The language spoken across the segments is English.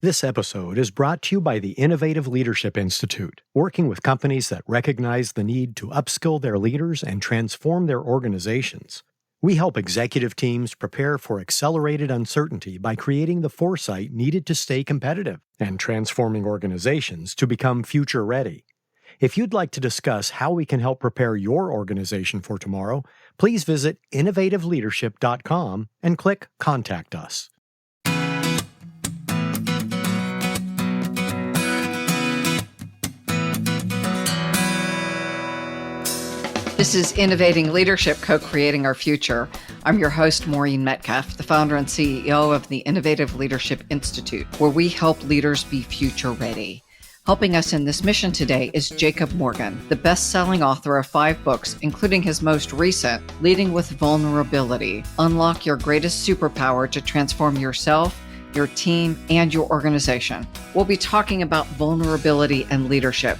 This episode is brought to you by the Innovative Leadership Institute, working with companies that recognize the need to upskill their leaders and transform their organizations. We help executive teams prepare for accelerated uncertainty by creating the foresight needed to stay competitive and transforming organizations to become future ready. If you'd like to discuss how we can help prepare your organization for tomorrow, please visit innovativeleadership.com and click Contact Us. This is Innovating Leadership, Co-Creating Our Future. I'm your host, Maureen Metcalf, the founder and CEO of the Innovative Leadership Institute, where we help leaders be future ready. Helping us in this mission today is Jacob Morgan, the best-selling author of 5 books, including his most recent, Leading with Vulnerability: Unlock Your Greatest Superpower to Transform Yourself, Your Team, and Your Organization. We'll be talking about vulnerability and leadership.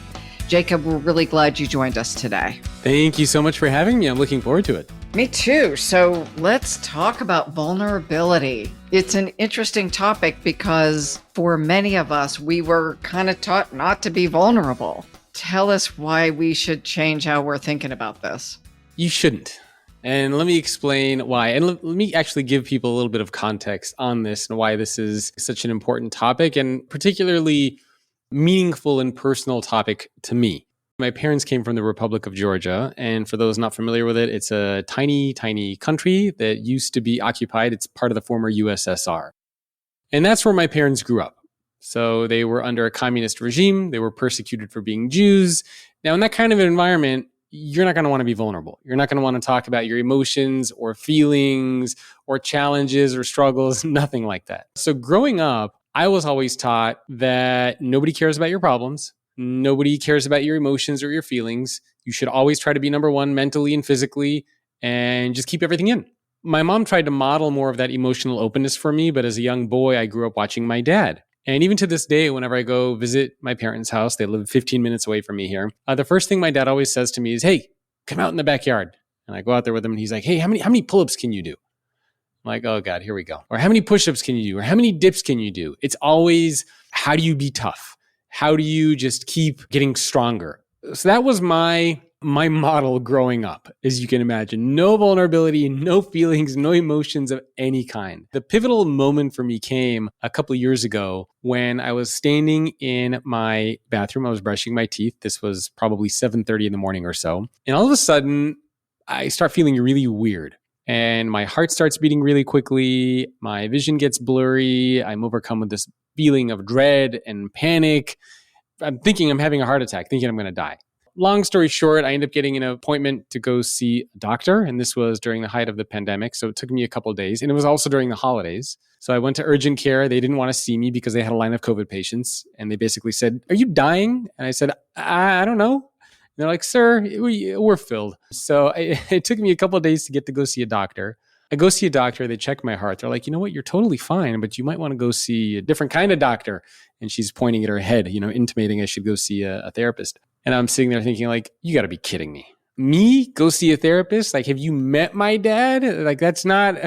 Jacob, we're really glad you joined us today. Thank you so much for having me. I'm looking forward to it. Me too. So let's talk about vulnerability. It's an interesting topic because for many of us, we were kind of taught not to be vulnerable. Tell us why we should change how we're thinking about this. You shouldn't. And let me explain why. And let me actually give people a little bit of context on this and why this is such an important topic and particularly meaningful and personal topic to me. My parents came from the Republic of Georgia, and for those not familiar with it, it's a tiny, tiny country that used to be occupied. It's part of the former USSR. And that's where my parents grew up. So they were under a communist regime. They were persecuted for being Jews. Now, in that kind of environment, you're not going to want to be vulnerable. You're not going to want to talk about your emotions or feelings or challenges or struggles, nothing like that. So growing up, I was always taught that nobody cares about your problems. Nobody cares about your emotions or your feelings. You should always try to be number one mentally and physically and just keep everything in. My mom tried to model more of that emotional openness for me, but as a young boy, I grew up watching my dad. And even to this day, whenever I go visit my parents' house, they live 15 minutes away from me here. The first thing my dad always says to me is, "Hey, come out in the backyard." And I go out there with him and he's like, "Hey, how many pull-ups can you do?" I'm like, oh God, here we go. Or how many push-ups can you do? Or how many dips can you do? It's always, how do you be tough? How do you just keep getting stronger? So that was my model growing up, as you can imagine. No vulnerability, no feelings, no emotions of any kind. The pivotal moment for me came a couple of years ago when I was standing in my bathroom. I was brushing my teeth. This was probably 7:30 in the morning or so. And all of a sudden, I start feeling really weird. And my heart starts beating really quickly. My vision gets blurry. I'm overcome with this feeling of dread and panic. I'm thinking I'm having a heart attack, thinking I'm going to die. Long story short, I end up getting an appointment to go see a doctor. And this was during the height of the pandemic. So it took me a couple of days. And it was also during the holidays. So I went to urgent care. They didn't want to see me because they had a line of COVID patients. And they basically said, "Are you dying?" And I said, I don't know. They're like, "Sir, we're filled." So it took me a couple of days to get to go see a doctor. I go see a doctor. They check my heart. They're like, "You know what? You're totally fine, but you might want to go see a different kind of doctor." And she's pointing at her head, intimating I should go see a therapist. And I'm sitting there thinking like, you got to be kidding me. Me go see a therapist? Like, have you met my dad? Like, that's not,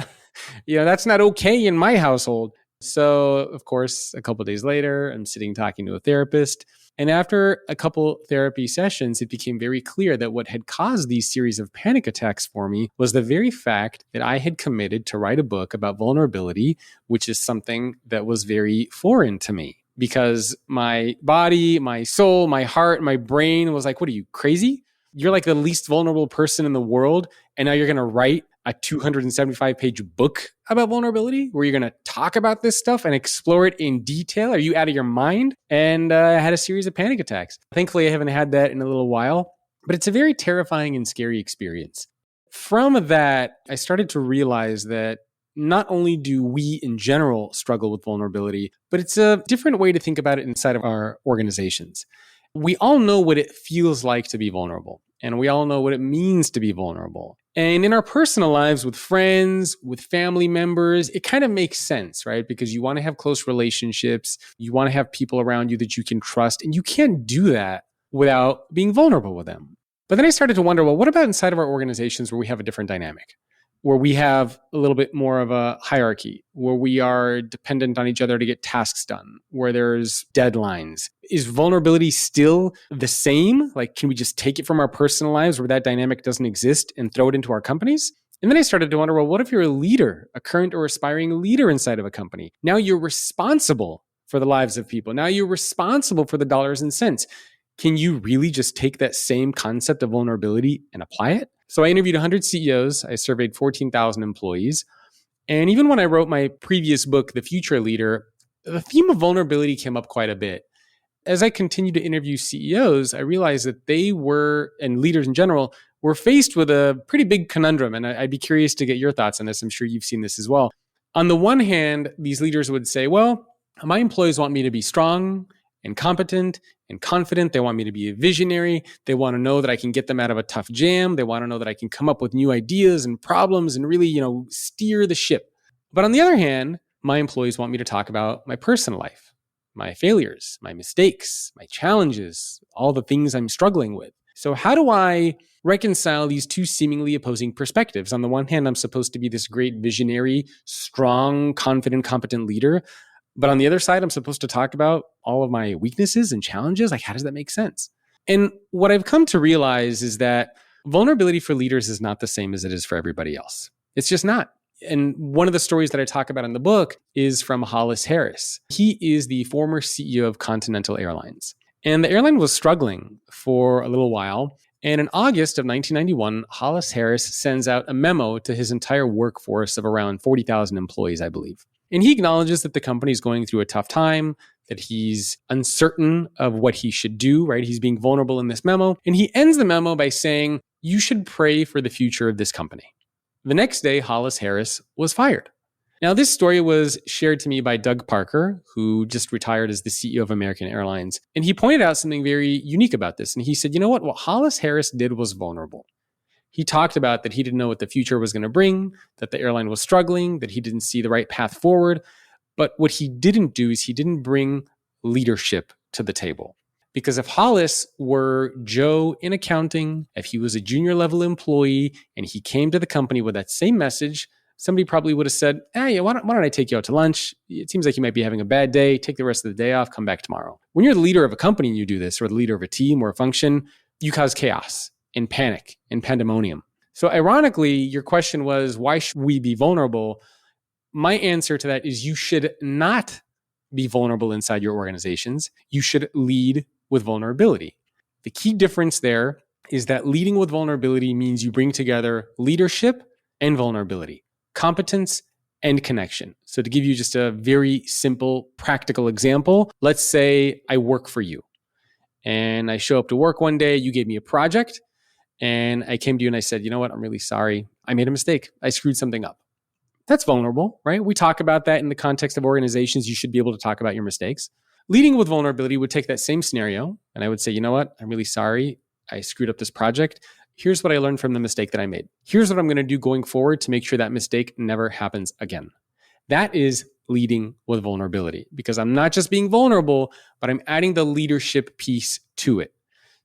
that's not okay in my household. So of course, a couple of days later, I'm sitting talking to a therapist. And after a couple therapy sessions, it became very clear that what had caused these series of panic attacks for me was the very fact that I had committed to write a book about vulnerability, which is something that was very foreign to me. Because my body, my soul, my heart, my brain was like, "What are you, crazy? You're like the least vulnerable person in the world. And now you're going to write a 275-page book about vulnerability where you're going to talk about this stuff and explore it in detail? Are you out of your mind?" And I had a series of panic attacks. Thankfully, I haven't had that in a little while, but it's a very terrifying and scary experience. From that, I started to realize that not only do we in general struggle with vulnerability, but it's a different way to think about it inside of our organizations. We all know what it feels like to be vulnerable, and we all know what it means to be vulnerable. And in our personal lives with friends, with family members, it kind of makes sense, right? Because you want to have close relationships, you want to have people around you that you can trust, and you can't do that without being vulnerable with them. But then I started to wonder, well, what about inside of our organizations where we have a different dynamic? where we have a little bit more of a hierarchy, where we are dependent on each other to get tasks done, where there's deadlines? Is vulnerability still the same? Like, can we just take it from our personal lives where that dynamic doesn't exist and throw it into our companies? And then I started to wonder, well, what if you're a leader, a current or aspiring leader inside of a company? Now you're responsible for the lives of people. Now you're responsible for the dollars and cents. Can you really just take that same concept of vulnerability and apply it? So I interviewed 100 CEOs. I surveyed 14,000 employees. And even when I wrote my previous book, The Future Leader, the theme of vulnerability came up quite a bit. As I continued to interview CEOs, I realized that they were, and leaders in general, were faced with a pretty big conundrum. And I'd be curious to get your thoughts on this. I'm sure you've seen this as well. On the one hand, these leaders would say, well, my employees want me to be strong and competent and confident. They want me to be a visionary. They want to know that I can get them out of a tough jam. They want to know that I can come up with new ideas and problems and really, steer the ship. But on the other hand, my employees want me to talk about my personal life, my failures, my mistakes, my challenges, all the things I'm struggling with. So how do I reconcile these two seemingly opposing perspectives? On the one hand, I'm supposed to be this great visionary, strong, confident, competent leader. But on the other side, I'm supposed to talk about all of my weaknesses and challenges. Like, how does that make sense? And what I've come to realize is that vulnerability for leaders is not the same as it is for everybody else. It's just not. And one of the stories that I talk about in the book is from Hollis Harris. He is the former CEO of Continental Airlines. And the airline was struggling for a little while. And in August of 1991, Hollis Harris sends out a memo to his entire workforce of around 40,000 employees, I believe. And he acknowledges that the company is going through a tough time, that he's uncertain of what he should do, right? He's being vulnerable in this memo. And he ends the memo by saying, you should pray for the future of this company. The next day, Hollis Harris was fired. Now, this story was shared to me by Doug Parker, who just retired as the CEO of American Airlines. And he pointed out something very unique about this. And he said, you know what Hollis Harris did was vulnerable. He talked about that he didn't know what the future was going to bring, that the airline was struggling, that he didn't see the right path forward. But what he didn't do is he didn't bring leadership to the table. Because if Hollis were Joe in accounting, if he was a junior level employee and he came to the company with that same message, somebody probably would have said, hey, why don't I take you out to lunch? It seems like you might be having a bad day. Take the rest of the day off, come back tomorrow. When you're the leader of a company and you do this, or the leader of a team or a function, you cause chaos and panic and pandemonium. So ironically, your question was, why should we be vulnerable? My answer to that is you should not be vulnerable inside your organizations. You should lead with vulnerability. The key difference there is that leading with vulnerability means you bring together leadership and vulnerability, competence and connection. So to give you just a very simple, practical example, let's say I work for you and I show up to work one day, you gave me a project and I came to you and I said, you know what, I'm really sorry. I made a mistake. I screwed something up. That's vulnerable, right? We talk about that in the context of organizations. You should be able to talk about your mistakes. Leading with vulnerability would take that same scenario and I would say, you know what, I'm really sorry. I screwed up this project. Here's what I learned from the mistake that I made. Here's what I'm going to do going forward to make sure that mistake never happens again. That is leading with vulnerability because I'm not just being vulnerable, but I'm adding the leadership piece to it.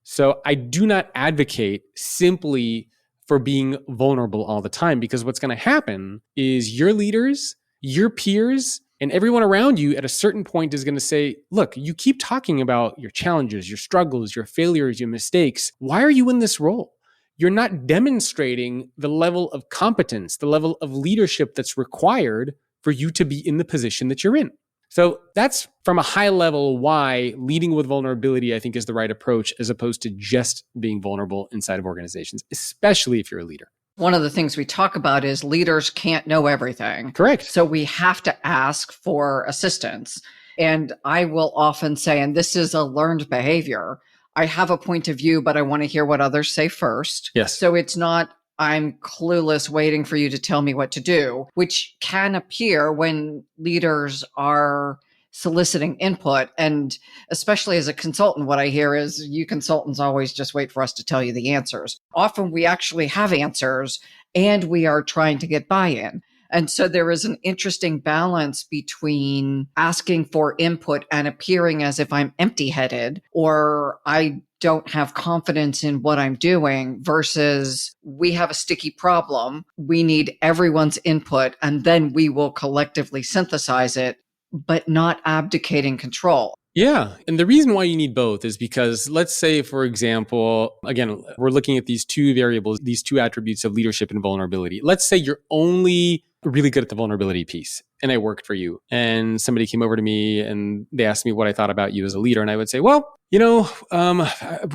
So I do not advocate simply for being vulnerable all the time because what's going to happen is your leaders, your peers, and everyone around you at a certain point is going to say, look, you keep talking about your challenges, your struggles, your failures, your mistakes. Why are you in this role? You're not demonstrating the level of competence, the level of leadership that's required for you to be in the position that you're in. So that's from a high level why leading with vulnerability, I think, is the right approach as opposed to just being vulnerable inside of organizations, especially if you're a leader. One of the things we talk about is leaders can't know everything. Correct. So we have to ask for assistance. And I will often say, and this is a learned behavior, I have a point of view, but I want to hear what others say first. Yes. So it's not, I'm clueless waiting for you to tell me what to do, which can appear when leaders are soliciting input. And especially as a consultant, what I hear is you consultants always just wait for us to tell you the answers. Often we actually have answers and we are trying to get buy-in. And so there is an interesting balance between asking for input and appearing as if I'm empty-headed or I don't have confidence in what I'm doing versus we have a sticky problem. We need everyone's input and then we will collectively synthesize it, but not abdicating control. Yeah. And the reason why you need both is because let's say, for example, again, we're looking at these two variables, these two attributes of leadership and vulnerability. Let's say you're only really good at the vulnerability piece and I worked for you and somebody came over to me and they asked me what I thought about you as a leader. And I would say, well,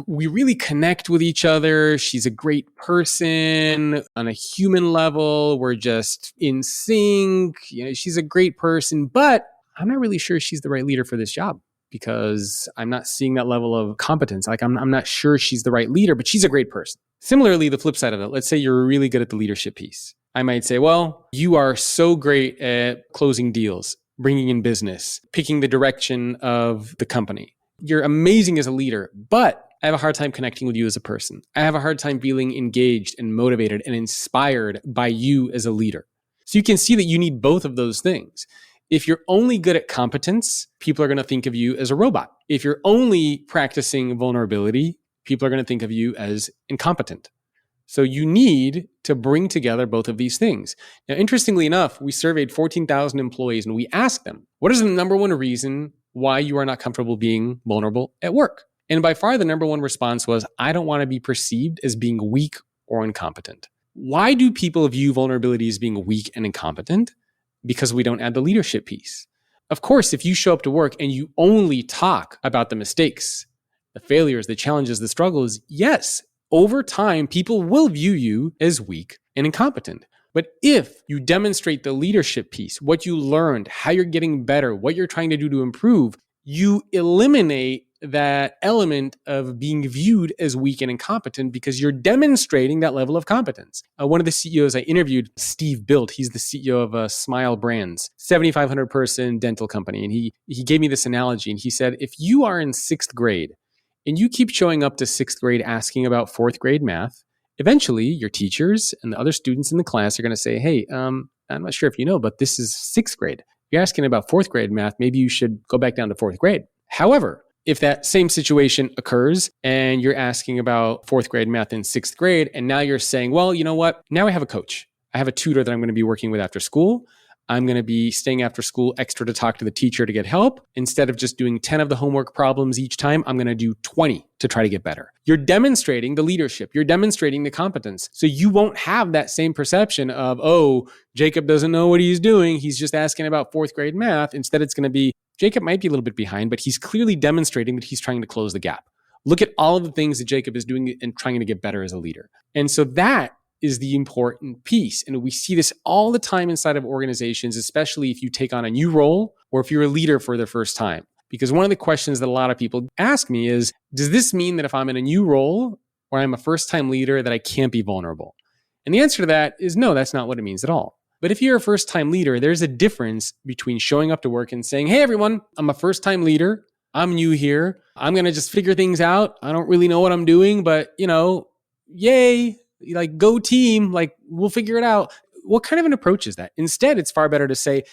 we really connect with each other. She's a great person on a human level. We're just in sync. She's a great person, but I'm not really sure she's the right leader for this job, because I'm not seeing that level of competence. Like I'm not sure she's the right leader, but she's a great person. Similarly, the flip side of it, let's say you're really good at the leadership piece. I might say, well, you are so great at closing deals, bringing in business, picking the direction of the company. You're amazing as a leader, but I have a hard time connecting with you as a person. I have a hard time feeling engaged and motivated and inspired by you as a leader. So you can see that you need both of those things. If you're only good at competence, people are going to think of you as a robot. If you're only practicing vulnerability, people are going to think of you as incompetent. So you need to bring together both of these things. Now, interestingly enough, we surveyed 14,000 employees and we asked them, what is the number one reason why you are not comfortable being vulnerable at work? And by far, the number one response was, I don't want to be perceived as being weak or incompetent. Why do people view vulnerability as being weak and incompetent? Because we don't add the leadership piece. Of course, if you show up to work and you only talk about the mistakes, the failures, the challenges, the struggles, yes, over time, people will view you as weak and incompetent. But if you demonstrate the leadership piece, what you learned, how you're getting better, what you're trying to do to improve, you eliminate that element of being viewed as weak and incompetent because you're demonstrating that level of competence. One of the CEOs I interviewed, Steve Bilt, he's the CEO of Smile Brands, 7,500 person dental company. And he gave me this analogy and he said, if you are in sixth grade and you keep showing up to sixth grade asking about fourth grade math, eventually your teachers and the other students in the class are going to say, hey, I'm not sure if you know, but this is sixth grade. If you're asking about fourth grade math, maybe you should go back down to fourth grade. However, if that same situation occurs and you're asking about fourth grade math in sixth grade, and now you're saying, well, you know what? Now I have a coach. I have a tutor that I'm going to be working with after school. I'm going to be staying after school extra to talk to the teacher to get help. Instead of just doing 10 of the homework problems each time, I'm going to do 20 to try to get better. You're demonstrating the leadership. You're demonstrating the competence. So you won't have that same perception of, oh, Jacob doesn't know what he's doing. He's just asking about fourth grade math. Instead, it's going to be, Jacob might be a little bit behind, but he's clearly demonstrating that he's trying to close the gap. Look at all of the things that Jacob is doing and trying to get better as a leader. And so that is the important piece. And we see this all the time inside of organizations, especially if you take on a new role or if you're a leader for the first time. Because one of the questions that a lot of people ask me is, does this mean that if I'm in a new role or I'm a first-time leader that I can't be vulnerable? And the answer to that is no, that's not what it means at all. But if you're a first-time leader, there's a difference between showing up to work and saying, hey, everyone, I'm a first-time leader. I'm new here. I'm going to just figure things out. I don't really know what I'm doing, but, yay. Like, go team, like, we'll figure it out. What kind of an approach is that? Instead, it's far better to say,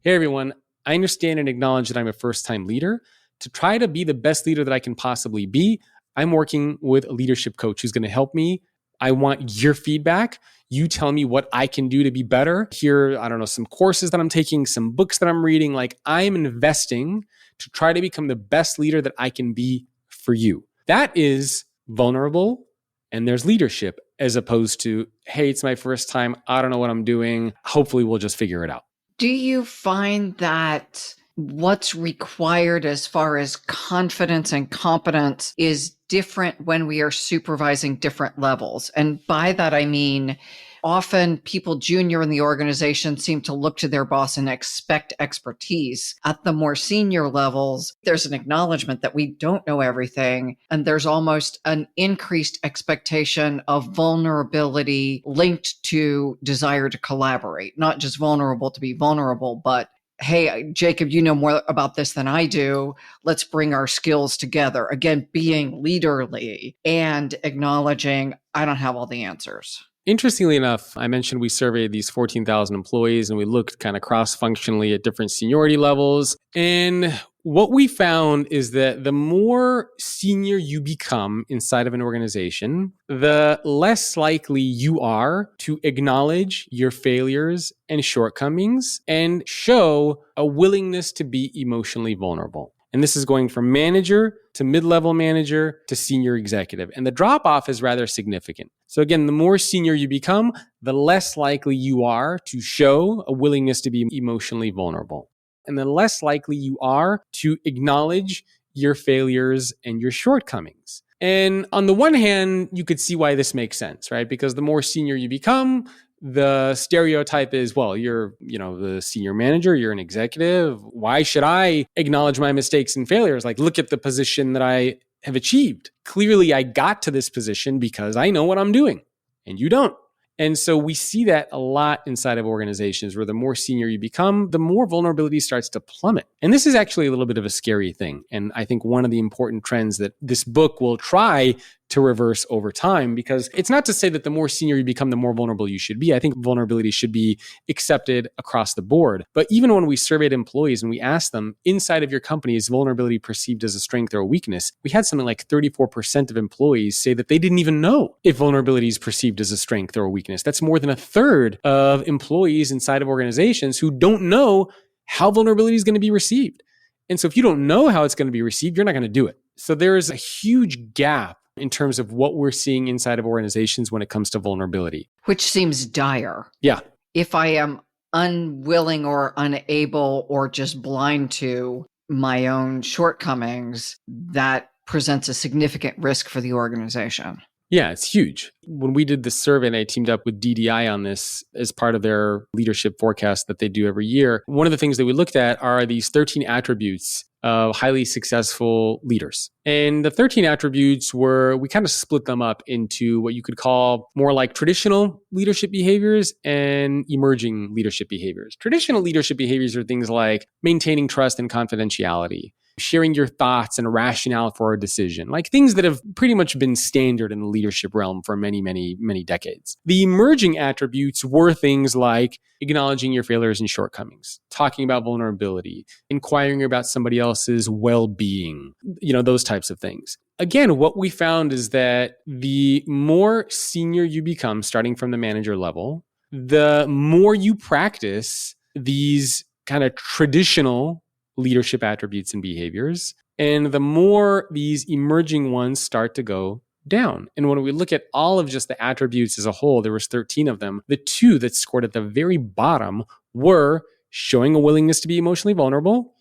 hey, everyone, I understand and acknowledge that I'm a first-time leader. To try to be the best leader that I can possibly be, I'm working with a leadership coach who's going to help me. I want your feedback. You tell me what I can do to be better. Here, I don't know, some courses that I'm taking, some books that I'm reading. Like, I'm investing to try to become the best leader that I can be for you. That is vulnerable. And there's leadership as opposed to, hey, it's my first time. I don't know what I'm doing. Hopefully we'll just figure it out. Do you find that what's required as far as confidence and competence is different when we are supervising different levels? And by that, I mean, often people junior in the organization seem to look to their boss and expect expertise. At the more senior levels, there's an acknowledgement that we don't know everything. And there's almost an increased expectation of vulnerability linked to desire to collaborate, not just vulnerable to be vulnerable, but hey, Jacob, you know more about this than I do. Let's bring our skills together. Again, being leaderly and acknowledging I don't have all the answers. Interestingly enough, I mentioned we surveyed these 14,000 employees and we looked kind of cross-functionally at different seniority levels. And what we found is that the more senior you become inside of an organization, the less likely you are to acknowledge your failures and shortcomings and show a willingness to be emotionally vulnerable. And this is going from manager to mid-level manager to senior executive. And the drop-off is rather significant. So again, the more senior you become, the less likely you are to show a willingness to be emotionally vulnerable. And the less likely you are to acknowledge your failures and your shortcomings. And on the one hand, you could see why this makes sense, right? Because the more senior you become, the stereotype is, well, you're, the senior manager, you're an executive. Why should I acknowledge my mistakes and failures? Like, look at the position that I have achieved. Clearly, I got to this position because I know what I'm doing, and you don't. And so we see that a lot inside of organizations where the more senior you become, the more vulnerability starts to plummet. And this is actually a little bit of a scary thing. And I think one of the important trends that this book will try to reverse over time, because it's not to say that the more senior you become, the more vulnerable you should be. I think vulnerability should be accepted across the board. But even when we surveyed employees and we asked them, inside of your company, is vulnerability perceived as a strength or a weakness? We had something like 34% of employees say that they didn't even know if vulnerability is perceived as a strength or a weakness. That's more than a third of employees inside of organizations who don't know how vulnerability is going to be received. And so if you don't know how it's going to be received, you're not going to do it. So there is a huge gap in terms of what we're seeing inside of organizations when it comes to vulnerability. Which seems dire. Yeah. If I am unwilling or unable or just blind to my own shortcomings, that presents a significant risk for the organization. Yeah, it's huge. When we did the survey and I teamed up with DDI on this as part of their leadership forecast that they do every year, one of the things that we looked at are these 13 attributes of highly successful leaders. And the 13 attributes we kind of split them up into what you could call more like traditional leadership behaviors and emerging leadership behaviors. Traditional leadership behaviors are things like maintaining trust and confidentiality, sharing your thoughts and rationale for a decision, like things that have pretty much been standard in the leadership realm for many, many, many decades. The emerging attributes were things like acknowledging your failures and shortcomings, talking about vulnerability, inquiring about somebody else's well-being, those types of things. Again, what we found is that the more senior you become, starting from the manager level, the more you practice these kind of traditional leadership attributes and behaviors, and the more these emerging ones start to go down. And when we look at all of just the attributes as a whole, there was 13 of them. The two that scored at the very bottom were showing a willingness to be emotionally vulnerable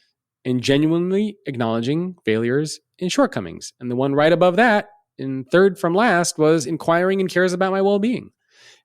and genuinely acknowledging failures and shortcomings. And the one right above that, in third from last, was inquiring and cares about my well-being.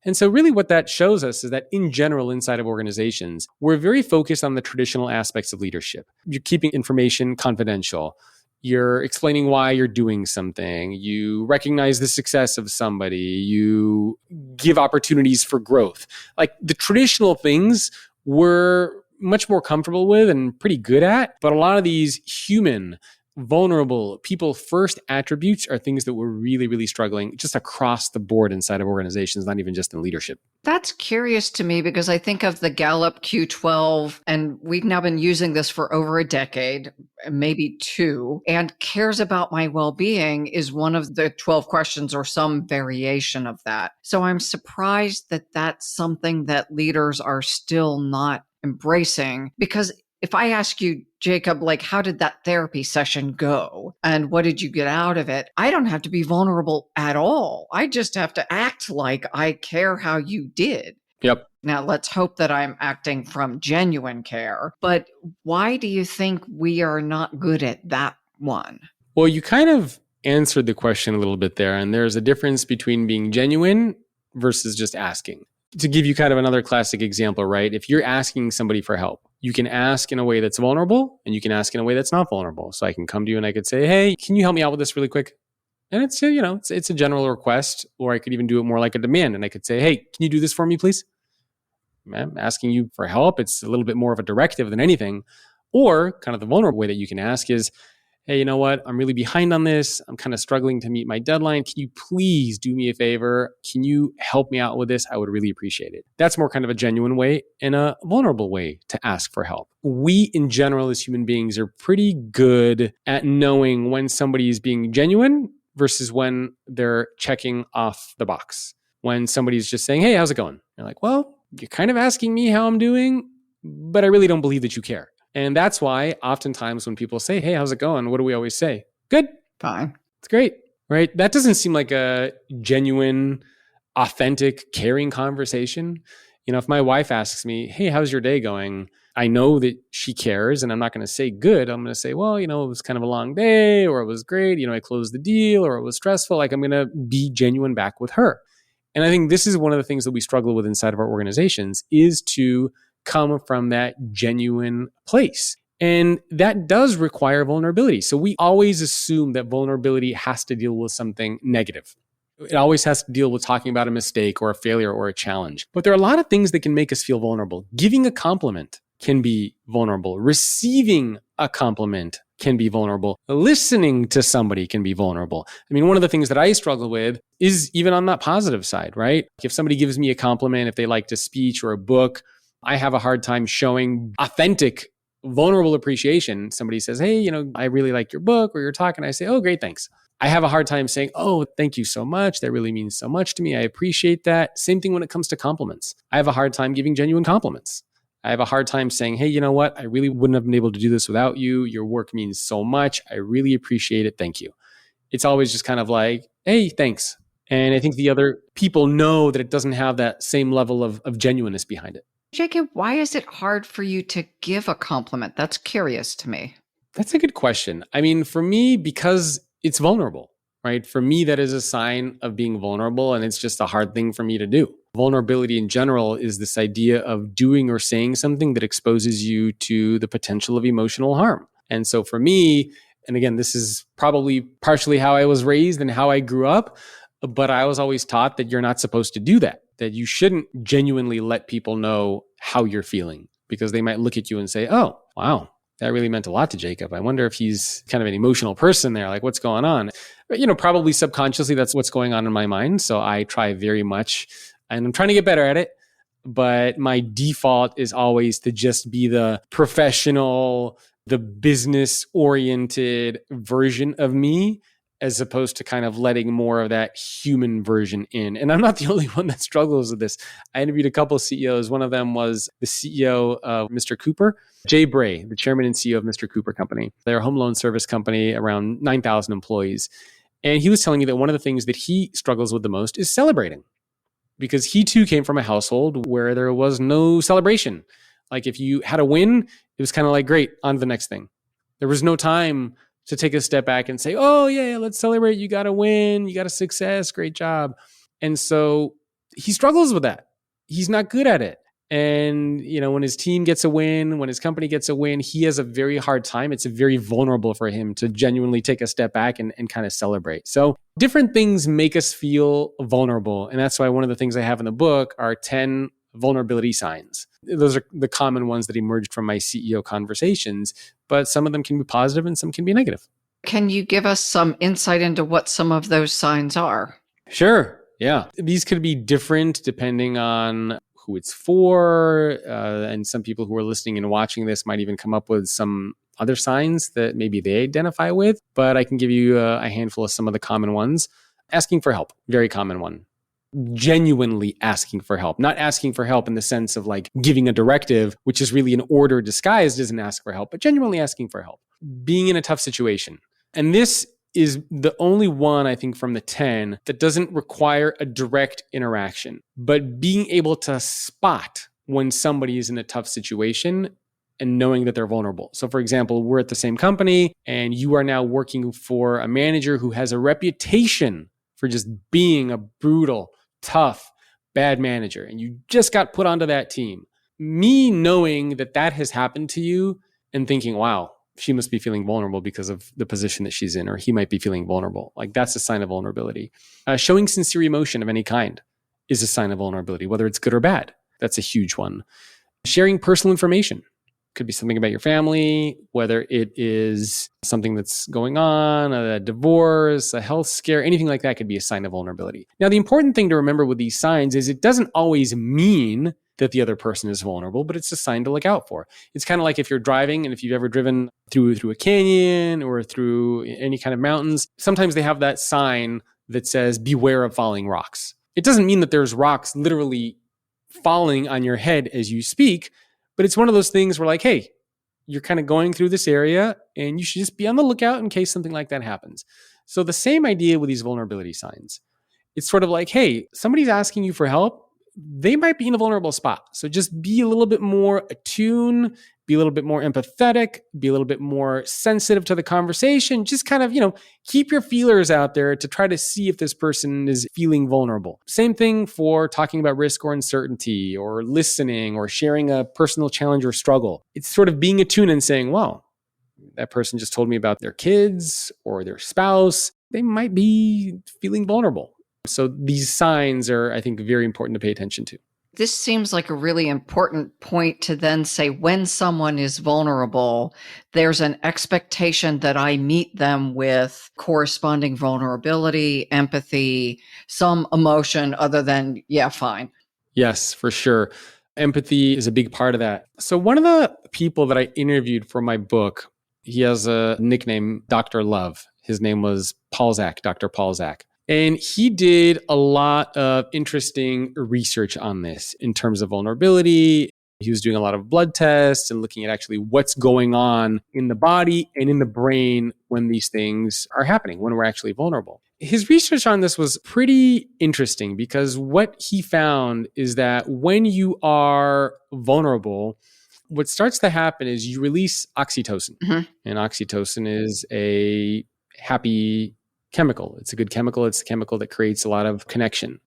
And so really what that shows us is that in general, inside of organizations, we're very focused on the traditional aspects of leadership. You're keeping information confidential. You're explaining why you're doing something. You recognize the success of somebody. You give opportunities for growth. Like the traditional things we're much more comfortable with and pretty good at. But a lot of these human, vulnerable, people first attributes are things that we're really, really struggling just across the board inside of organizations, not even just in leadership. That's curious to me because I think of the Gallup Q12, and we've now been using this for over a decade, maybe two, and cares about my well-being is one of the 12 questions or some variation of that. So I'm surprised that that's something that leaders are still not embracing, because if I ask you, Jacob, like, how did that therapy session go? And what did you get out of it? I don't have to be vulnerable at all. I just have to act like I care how you did. Yep. Now, let's hope that I'm acting from genuine care. But why do you think we are not good at that one? Well, you kind of answered the question a little bit there. And there's a difference between being genuine versus just asking. To give you kind of another classic example, right? If you're asking somebody for help, you can ask in a way that's vulnerable and you can ask in a way that's not vulnerable. So I can come to you and I could say, hey, can you help me out with this really quick? And it's a general request, or I could even do it more like a demand. And I could say, hey, can you do this for me, please? I'm asking you for help. It's a little bit more of a directive than anything. Or kind of the vulnerable way that you can ask is, hey, you know what? I'm really behind on this. I'm kind of struggling to meet my deadline. Can you please do me a favor? Can you help me out with this? I would really appreciate it. That's more kind of a genuine way and a vulnerable way to ask for help. We, in general, as human beings, are pretty good at knowing when somebody is being genuine versus when they're checking off the box. When somebody's just saying, hey, how's it going? You're like, well, you're kind of asking me how I'm doing, but I really don't believe that you care. And that's why oftentimes when people say, hey, how's it going? What do we always say? Good. Fine. It's great. Right? That doesn't seem like a genuine, authentic, caring conversation. If my wife asks me, hey, how's your day going? I know that she cares, and I'm not going to say good. I'm going to say, well, it was kind of a long day, or it was great. I closed the deal, or it was stressful. Like, I'm going to be genuine back with her. And I think this is one of the things that we struggle with inside of our organizations is to come from that genuine place. And that does require vulnerability. So we always assume that vulnerability has to deal with something negative. It always has to deal with talking about a mistake or a failure or a challenge. But there are a lot of things that can make us feel vulnerable. Giving a compliment can be vulnerable. Receiving a compliment can be vulnerable. Listening to somebody can be vulnerable. I mean, one of the things that I struggle with is even on that positive side, right? If somebody gives me a compliment, if they liked a speech or a book, I have a hard time showing authentic, vulnerable appreciation. Somebody says, hey, I really like your book or your talk. And I say, oh, great, thanks. I have a hard time saying, oh, thank you so much. That really means so much to me. I appreciate that. Same thing when it comes to compliments. I have a hard time giving genuine compliments. I have a hard time saying, hey, you know what? I really wouldn't have been able to do this without you. Your work means so much. I really appreciate it. Thank you. It's always just kind of like, hey, thanks. And I think the other people know that it doesn't have that same level of genuineness behind it. Jacob, why is it hard for you to give a compliment? That's curious to me. That's a good question. I mean, for me, because it's vulnerable, right? For me, that is a sign of being vulnerable, and it's just a hard thing for me to do. Vulnerability in general is this idea of doing or saying something that exposes you to the potential of emotional harm. And so for me, and again, this is probably partially how I was raised and how I grew up, but I was always taught that you're not supposed to do that you shouldn't genuinely let people know how you're feeling, because they might look at you and say, oh, wow, that really meant a lot to Jacob. I wonder if he's kind of an emotional person there. Like, what's going on? But, probably subconsciously, that's what's going on in my mind. So I try very much, and I'm trying to get better at it. But my default is always to just be the professional, the business-oriented version of me, as opposed to kind of letting more of that human version in. And I'm not the only one that struggles with this. I interviewed a couple of CEOs. One of them was the CEO of Mr. Cooper, Jay Bray, the chairman and CEO of Mr. Cooper Company. They're a home loan service company, around 9,000 employees. And he was telling me that one of the things that he struggles with the most is celebrating, because he too came from a household where there was no celebration. Like, if you had a win, it was kind of like, great, on to the next thing. There was no time to take a step back and say, oh yeah, let's celebrate. You got a win, you got a success, great job. And so he struggles with that. He's not good at it. And, when his team gets a win, when his company gets a win, he has a very hard time. It's very vulnerable for him to genuinely take a step back and kind of celebrate. So different things make us feel vulnerable. And that's why one of the things I have in the book are 10 vulnerability signs. Those are the common ones that emerged from my CEO conversations, but some of them can be positive and some can be negative. Can you give us some insight into what some of those signs are? Sure. Yeah. These could be different depending on who it's for. And some people who are listening and watching this might even come up with some other signs that maybe they identify with, but I can give you a handful of some of the common ones. Asking for help, very common one. Genuinely asking for help, not asking for help in the sense of like giving a directive, which is really an order disguised as an ask for help, but genuinely asking for help. Being in a tough situation. And this is the only one, I think, from the 10 that doesn't require a direct interaction, but being able to spot when somebody is in a tough situation and knowing that they're vulnerable. So for example, we're at the same company and you are now working for a manager who has a reputation for just being a brutal, tough, bad manager, and you just got put onto that team. Me knowing that that has happened to you and thinking, wow, she must be feeling vulnerable because of the position that she's in, or he might be feeling vulnerable. Like, that's a sign of vulnerability. Showing sincere emotion of any kind is a sign of vulnerability, whether it's good or bad. That's a huge one. Sharing personal information Could be something about your family, whether it is something that's going on, a divorce, a health scare, anything like that could be a sign of vulnerability. Now, the important thing to remember with these signs is it doesn't always mean that the other person is vulnerable, but it's a sign to look out for. It's kind of like if you're driving and if you've ever driven through a canyon or through any kind of mountains, sometimes they have that sign that says, beware of falling rocks. It doesn't mean that there's rocks literally falling on your head as you speak, but it's one of those things where like, hey, you're kind of going through this area and you should just be on the lookout in case something like that happens. So the same idea with these vulnerability signs. It's sort of like, hey, somebody's asking you for help. They might be in a vulnerable spot. So just be a little bit more attuned, be a little bit more empathetic, be a little bit more sensitive to the conversation. Just kind of, keep your feelers out there to try to see if this person is feeling vulnerable. Same thing for talking about risk or uncertainty or listening or sharing a personal challenge or struggle. It's sort of being attuned and saying, well, that person just told me about their kids or their spouse. They might be feeling vulnerable. So these signs are, I think, very important to pay attention to. This seems like a really important point to then say when someone is vulnerable, there's an expectation that I meet them with corresponding vulnerability, empathy, some emotion other than, yeah, fine. Yes, for sure. Empathy is a big part of that. So one of the people that I interviewed for my book, he has a nickname, Dr. Love. His name was Paulzak, Dr. Paulzak. And he did a lot of interesting research on this in terms of vulnerability. He was doing a lot of blood tests and looking at actually what's going on in the body and in the brain when these things are happening, when we're actually vulnerable. His research on this was pretty interesting because what he found is that when you are vulnerable, what starts to happen is you release oxytocin. Mm-hmm. And oxytocin is a happy chemical. It's a good chemical. It's a chemical that creates a lot of connection.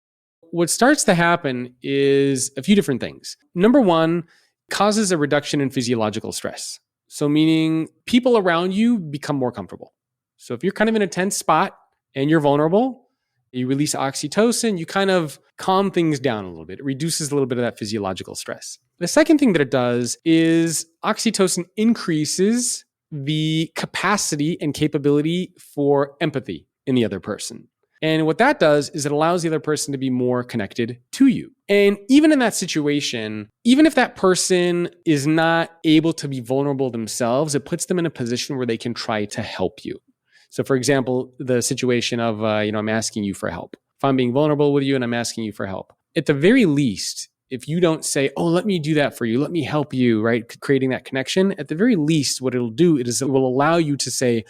What starts to happen is a few different things. Number one, causes a reduction in physiological stress. So meaning people around you become more comfortable. So if you're kind of in a tense spot and you're vulnerable, you release oxytocin, you kind of calm things down a little bit. It reduces a little bit of that physiological stress. The second thing that it does is oxytocin increases the capacity and capability for empathy in the other person. And what that does is it allows the other person to be more connected to you. And even in that situation, even if that person is not able to be vulnerable themselves, it puts them in a position where they can try to help you. So for example, the situation of, I'm asking you for help. If I'm being vulnerable with you and I'm asking you for help, at the very least, if you don't say, oh, let me do that for you, let me help you, right? Creating that connection, at the very least, what it'll do is it will allow you to say,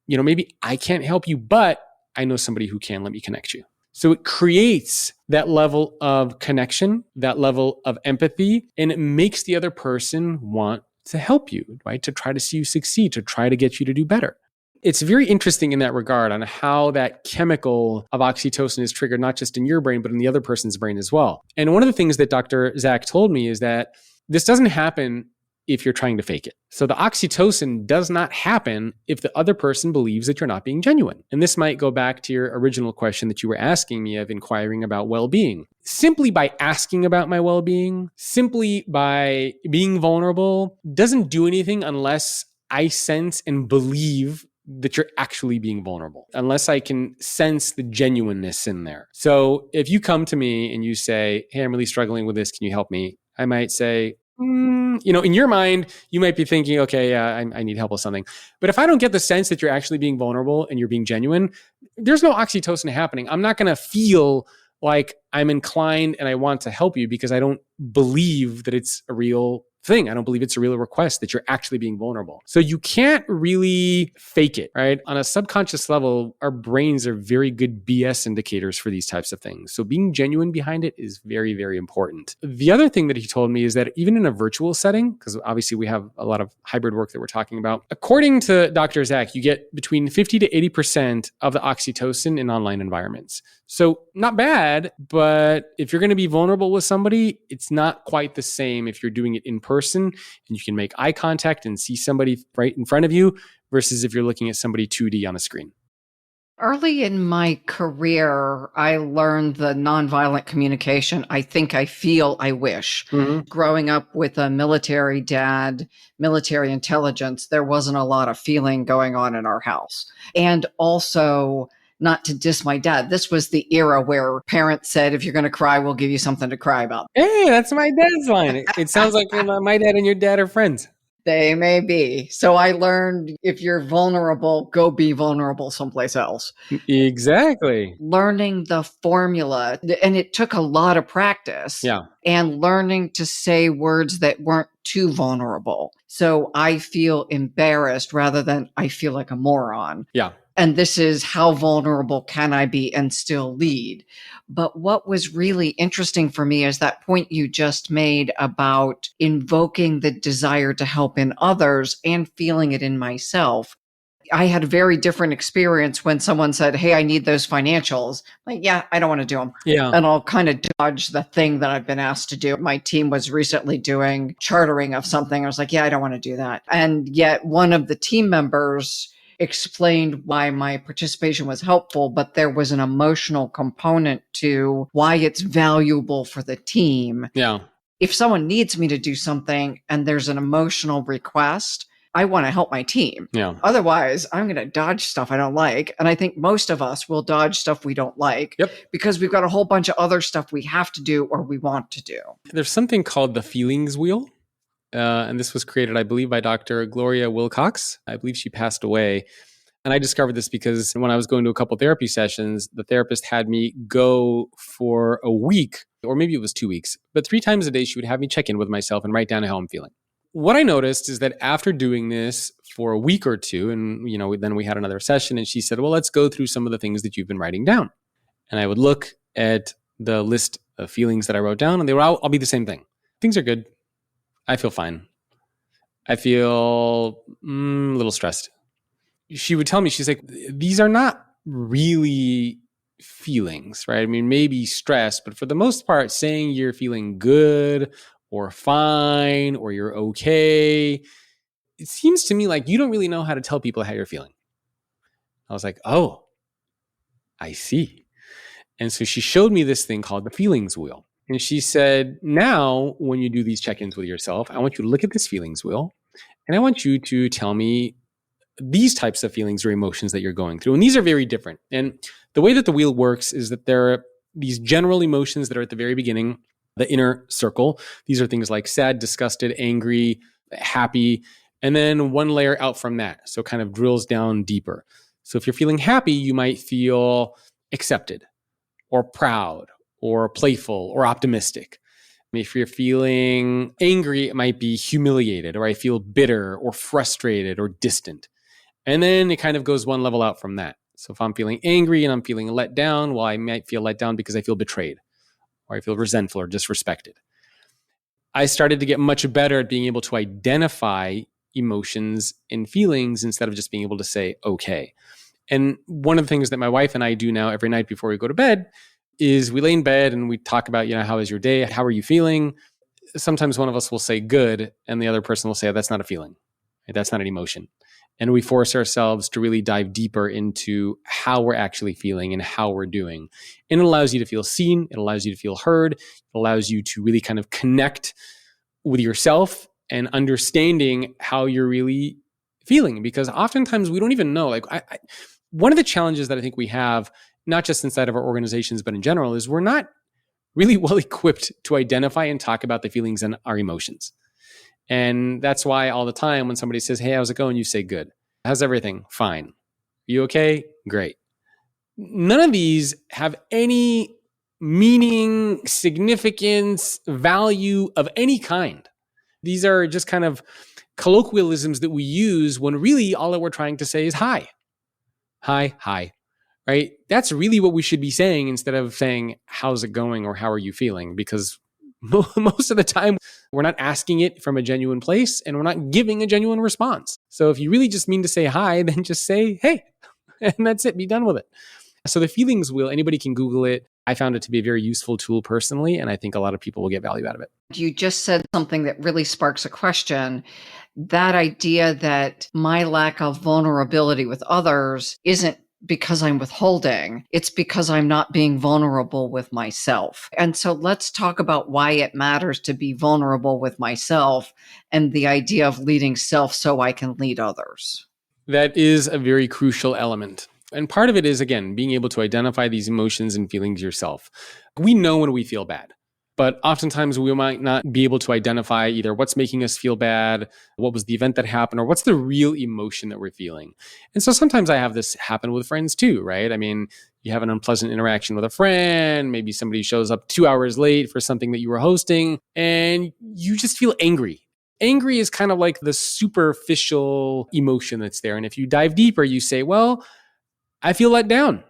maybe I can't help you, but I know somebody who can. Let me connect you. So it creates that level of connection, that level of empathy, and it makes the other person want to help you, right? To try to see you succeed, to try to get you to do better. It's very interesting in that regard on how that chemical of oxytocin is triggered, not just in your brain, but in the other person's brain as well. And one of the things that Dr. Zach told me is that this doesn't happen if you're trying to fake it. So the oxytocin does not happen if the other person believes that you're not being genuine. And this might go back to your original question that you were asking me of inquiring about well-being. Simply by asking about my well-being, simply by being vulnerable, doesn't do anything unless I sense and believe that you're actually being vulnerable, unless I can sense the genuineness in there. So if you come to me and you say, hey, I'm really struggling with this, can you help me? I might say, in your mind, you might be thinking, okay, I need help with something. But if I don't get the sense that you're actually being vulnerable and you're being genuine, there's no oxytocin happening. I'm not going to feel like I'm inclined and I want to help you because I don't believe that it's a real thing. I don't believe it's a real request that you're actually being vulnerable. So you can't really fake it, right? On a subconscious level, our brains are very good BS indicators for these types of things. So being genuine behind it is very, very important. The other thing that he told me is that even in a virtual setting, because obviously we have a lot of hybrid work that we're talking about, according to Dr. Zach, you get between 50 to 80% of the oxytocin in online environments. So not bad, but if you're going to be vulnerable with somebody, it's not quite the same if you're doing it in person and you can make eye contact and see somebody right in front of you versus if you're looking at somebody 2D on a screen. Early in my career, I learned the nonviolent communication. I think, I feel, I wish. Mm-hmm. Growing up with a military dad, military intelligence, there wasn't a lot of feeling going on in our house. And also, not to diss my dad, this was the era where parents said, if you're going to cry, we'll give you something to cry about. Hey, that's my dad's line. It sounds like my dad and your dad are friends. They may be. So I learned, if you're vulnerable, go be vulnerable someplace else. Exactly. Learning the formula, and it took a lot of practice. Yeah. And learning to say words that weren't too vulnerable. So I feel embarrassed rather than I feel like a moron. Yeah. And this is, how vulnerable can I be and still lead? But what was really interesting for me is that point you just made about invoking the desire to help in others and feeling it in myself. I had a very different experience when someone said, hey, I need those financials. Like, yeah, I don't want to do them. Yeah. And I'll kind of dodge the thing that I've been asked to do. My team was recently doing chartering of something. I was like, yeah, I don't want to do that. And yet one of the team members explained why my participation was helpful, but there was an emotional component to why it's valuable for the team. Yeah. If someone needs me to do something and there's an emotional request, I want to help my team. Yeah. Otherwise, I'm going to dodge stuff I don't like. And I think most of us will dodge stuff we don't like. Yep. Because we've got a whole bunch of other stuff we have to do or we want to do. There's something called the feelings wheel. And this was created, I believe, by Dr. Gloria Wilcox. I believe she passed away. And I discovered this because when I was going to a couple therapy sessions, the therapist had me go for a week, or maybe it was 2 weeks, but 3 times a day, she would have me check in with myself and write down how I'm feeling. What I noticed is that after doing this for a week or two, and then we had another session, and she said, well, let's go through some of the things that you've been writing down. And I would look at the list of feelings that I wrote down, and they were all be the same thing. Things are good. I feel fine. I feel a little stressed. She would tell me, she's like, these are not really feelings, right? I mean, maybe stress, but for the most part, saying you're feeling good or fine or you're okay, it seems to me like you don't really know how to tell people how you're feeling. I was like, oh, I see. And so she showed me this thing called the feelings wheel. And she said, now, when you do these check-ins with yourself, I want you to look at this feelings wheel, and I want you to tell me these types of feelings or emotions that you're going through. And these are very different. And the way that the wheel works is that there are these general emotions that are at the very beginning, the inner circle. These are things like sad, disgusted, angry, happy, and then one layer out from that. So it kind of drills down deeper. So if you're feeling happy, you might feel accepted or proud or playful or optimistic. If you're feeling angry, it might be humiliated, or I feel bitter or frustrated or distant. And then it kind of goes one level out from that. So if I'm feeling angry and I'm feeling let down, well, I might feel let down because I feel betrayed, or I feel resentful or disrespected. I started to get much better at being able to identify emotions and feelings instead of just being able to say, okay. And one of the things that my wife and I do now every night before we go to bed is we lay in bed and we talk about, how is your day? How are you feeling? Sometimes one of us will say good, and the other person will say, oh, that's not a feeling. That's not an emotion. And we force ourselves to really dive deeper into how we're actually feeling and how we're doing. And it allows you to feel seen. It allows you to feel heard. It allows you to really kind of connect with yourself and understanding how you're really feeling. Because oftentimes we don't even know. One of the challenges that I think we have, not just inside of our organizations, but in general, is we're not really well equipped to identify and talk about the feelings and our emotions. And that's why all the time when somebody says, hey, how's it going? You say, good. How's everything? Fine. You okay? Great. None of these have any meaning, significance, value of any kind. These are just kind of colloquialisms that we use when really all that we're trying to say is hi. Hi, hi. Right? That's really what we should be saying instead of saying, how's it going or how are you feeling? Because most of the time, we're not asking it from a genuine place and we're not giving a genuine response. So if you really just mean to say hi, then just say, hey, and that's it. Be done with it. So the feelings wheel, anybody can Google it. I found it to be a very useful tool personally, and I think a lot of people will get value out of it. You just said something that really sparks a question. That idea that my lack of vulnerability with others isn't because I'm withholding. It's because I'm not being vulnerable with myself. And so let's talk about why it matters to be vulnerable with myself and the idea of leading self so I can lead others. That is a very crucial element. And part of it is, again, being able to identify these emotions and feelings yourself. We know when we feel bad, but oftentimes we might not be able to identify either what's making us feel bad, what was the event that happened, or what's the real emotion that we're feeling. And so sometimes I have this happen with friends too, right? I mean, you have an unpleasant interaction with a friend, maybe somebody shows up 2 hours late for something that you were hosting, and you just feel angry. Angry is kind of like the superficial emotion that's there. And if you dive deeper, you say, well, I feel let down.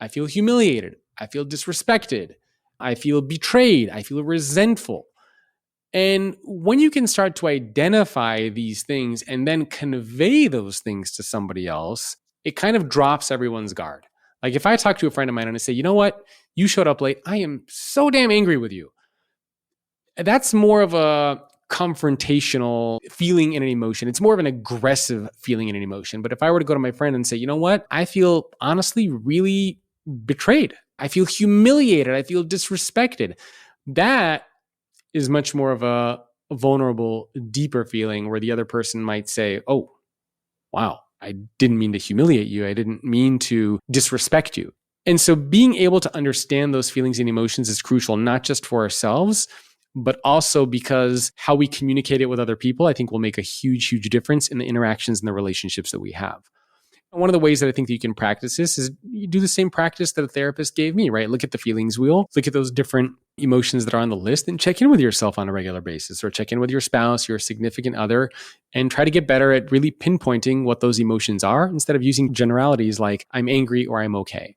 I feel humiliated. I feel disrespected. I feel betrayed. I feel resentful. And when you can start to identify these things and then convey those things to somebody else, it kind of drops everyone's guard. Like if I talk to a friend of mine and I say, you know what? You showed up late. I am so damn angry with you. That's more of a confrontational feeling and an emotion. It's more of an aggressive feeling and an emotion. But if I were to go to my friend and say, you know what? I feel honestly really betrayed. I feel humiliated. I feel disrespected. That is much more of a vulnerable, deeper feeling where the other person might say, oh, wow, I didn't mean to humiliate you. I didn't mean to disrespect you. And so being able to understand those feelings and emotions is crucial, not just for ourselves, but also because how we communicate it with other people, I think will make a huge, huge difference in the interactions and the relationships that we have. And one of the ways that I think that you can practice this is you do the same practice that a therapist gave me, right? Look at the feelings wheel, look at those different emotions that are on the list and check in with yourself on a regular basis or check in with your spouse, your significant other, and try to get better at really pinpointing what those emotions are instead of using generalities like I'm angry or I'm okay.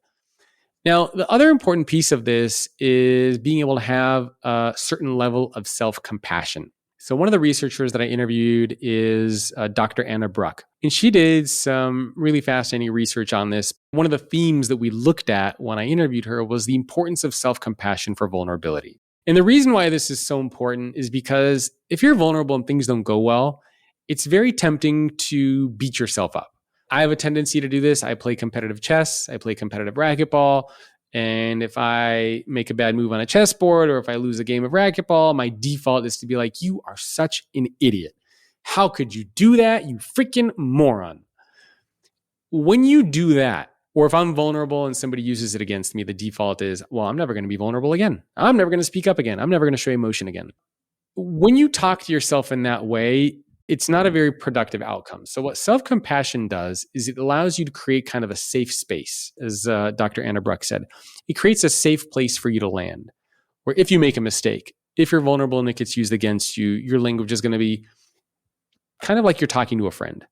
Now, the other important piece of this is being able to have a certain level of self-compassion. So one of the researchers that I interviewed is Dr. Anna Bruck, and she did some really fascinating research on this. One of the themes that we looked at when I interviewed her was the importance of self-compassion for vulnerability. And the reason why this is so important is because if you're vulnerable and things don't go well, it's very tempting to beat yourself up. I have a tendency to do this. I play competitive chess. I play competitive racquetball. And if I make a bad move on a chessboard or if I lose a game of racquetball, my default is to be like, you are such an idiot. How could you do that? You freaking moron. When you do that, or if I'm vulnerable and somebody uses it against me, the default is, well, I'm never going to be vulnerable again. I'm never going to speak up again. I'm never going to show emotion again. When you talk to yourself in that way, it's not a very productive outcome. So what self-compassion does is it allows you to create kind of a safe space, as Dr. Anna Bruck said. It creates a safe place for you to land, where if you make a mistake, if you're vulnerable and it gets used against you, your language is going to be kind of like you're talking to a friend.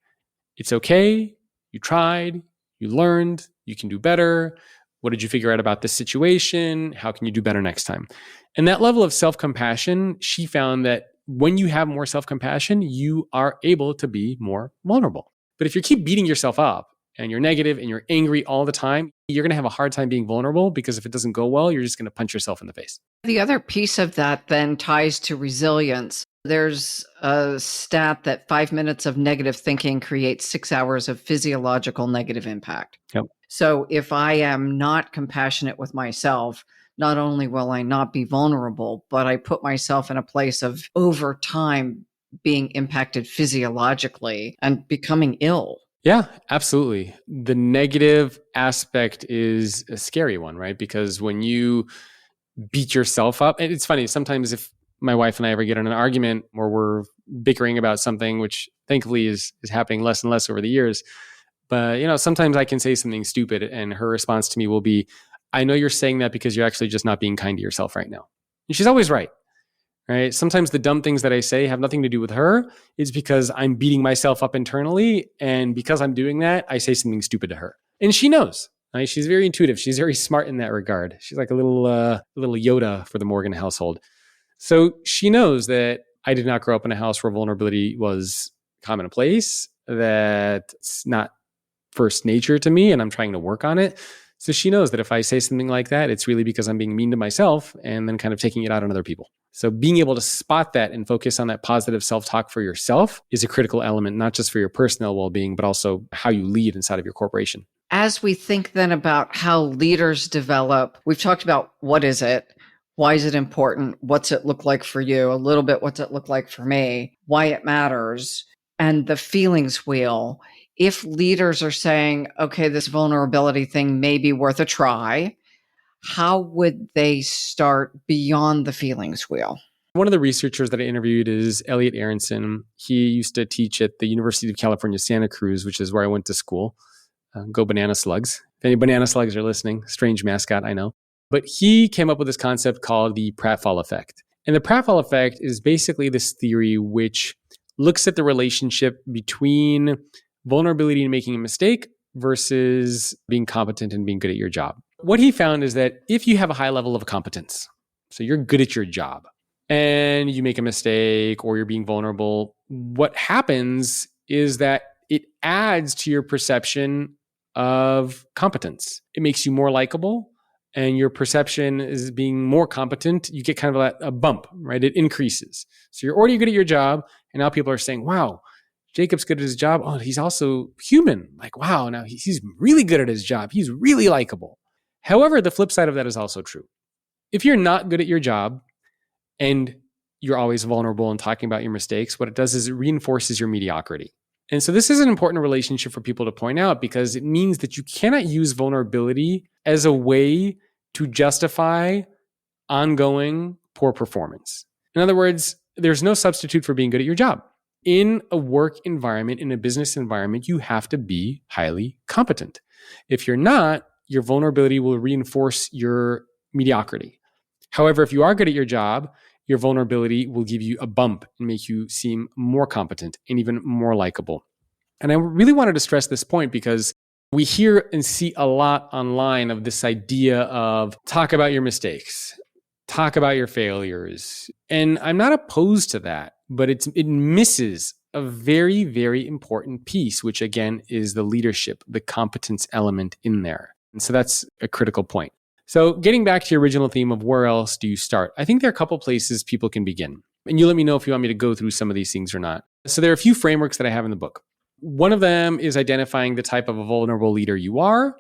It's okay. You tried. You learned. You can do better. What did you figure out about this situation? How can you do better next time? And that level of self-compassion, she found that when you have more self-compassion, you are able to be more vulnerable. But if you keep beating yourself up and you're negative and you're angry all the time, you're going to have a hard time being vulnerable because if it doesn't go well, you're just going to punch yourself in the face. The other piece of that then ties to resilience. There's a stat that 5 minutes of negative thinking creates 6 hours of physiological negative impact. Yep. So if I am not compassionate with myself, not only will I not be vulnerable, but I put myself in a place of over time being impacted physiologically and becoming ill. Yeah, absolutely. The negative aspect is a scary one, right? Because when you beat yourself up, and it's funny, sometimes if my wife and I ever get in an argument or we're bickering about something, which thankfully is happening less and less over the years, but sometimes I can say something stupid and her response to me will be, I know you're saying that because you're actually just not being kind to yourself right now. And she's always right. Right? Sometimes the dumb things that I say have nothing to do with her. It's because I'm beating myself up internally. And because I'm doing that, I say something stupid to her. And she knows. Right? She's very intuitive. She's very smart in that regard. She's like a little Yoda for the Morgan household. So she knows that I did not grow up in a house where vulnerability was commonplace, that it's not first nature to me, and I'm trying to work on it. So she knows that if I say something like that, it's really because I'm being mean to myself and then kind of taking it out on other people. So being able to spot that and focus on that positive self-talk for yourself is a critical element, not just for your personal well-being, but also how you lead inside of your corporation. As we think then about how leaders develop, we've talked about what is it? Why is it important? What's it look like for you? A little bit, what's it look like for me? Why it matters? And the feelings wheel. If leaders are saying, okay, this vulnerability thing may be worth a try, how would they start beyond the feelings wheel? One of the researchers that I interviewed is Elliot Aronson. He used to teach at the University of California, Santa Cruz, which is where I went to school. Go Banana Slugs. If any Banana Slugs are listening, strange mascot, I know. But he came up with this concept called the pratfall effect. And the pratfall effect is basically this theory which looks at the relationship between vulnerability and making a mistake versus being competent and being good at your job. What he found is that if you have a high level of competence, so you're good at your job, and you make a mistake or you're being vulnerable, what happens is that it adds to your perception of competence. It makes you more likable, and your perception is being more competent. You get kind of a bump, right? It increases. So you're already good at your job, and now people are saying, wow, Jacob's good at his job. Oh, he's also human. Like, wow, now he's really good at his job. He's really likable. However, the flip side of that is also true. If you're not good at your job and you're always vulnerable and talking about your mistakes, what it does is it reinforces your mediocrity. And so this is an important relationship for people to point out because it means that you cannot use vulnerability as a way to justify ongoing poor performance. In other words, there's no substitute for being good at your job. In a work environment, in a business environment, you have to be highly competent. If you're not, your vulnerability will reinforce your mediocrity. However, if you are good at your job, your vulnerability will give you a bump and make you seem more competent and even more likable. And I really wanted to stress this point because we hear and see a lot online of this idea of talk about your mistakes, talk about your failures. And I'm not opposed to that, but it misses a very, very important piece, which again is the leadership, the competence element in there. And so that's a critical point. So getting back to your original theme of where else do you start? I think there are a couple places people can begin. And you let me know if you want me to go through some of these things or not. So there are a few frameworks that I have in the book. One of them is identifying the type of a vulnerable leader you are.